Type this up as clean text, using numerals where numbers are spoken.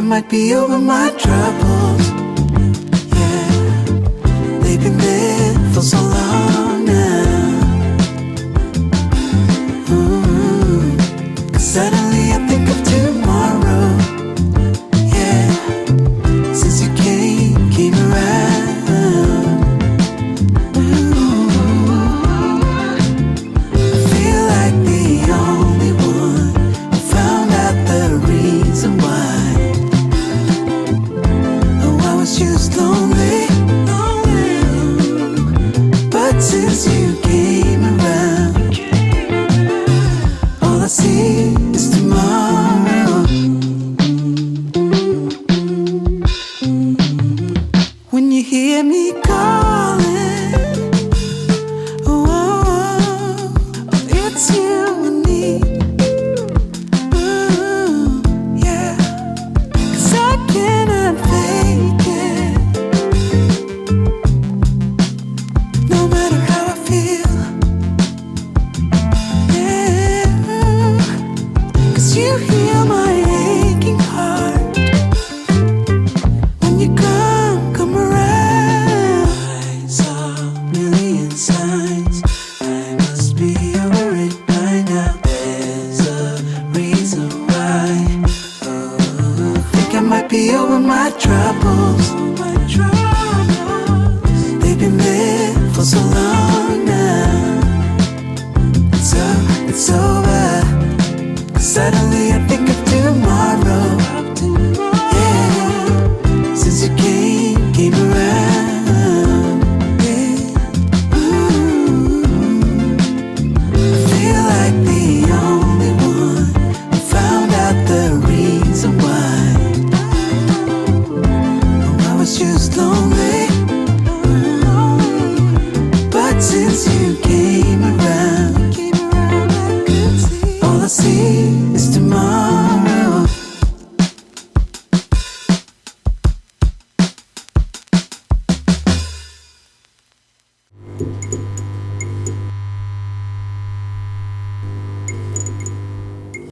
might be over my troubles. Yeah, they've been there for so long now. Suddenly I think of tomorrow. Yeah, since you came around. I feel like the only one who found out the reason why. Oh, I was just lonely. But since you came around, all I see is tomorrow. When you hear me calling, oh, it's you and me. Yeah, 'cause I cannot fake it. No matter how I feel. You heal my aching heart. When you come around. I saw a million signs. I must be over it by now. There's a reason why. Oh, I think I might be over my troubles. They've been there for so long now. It's over. Suddenly I think of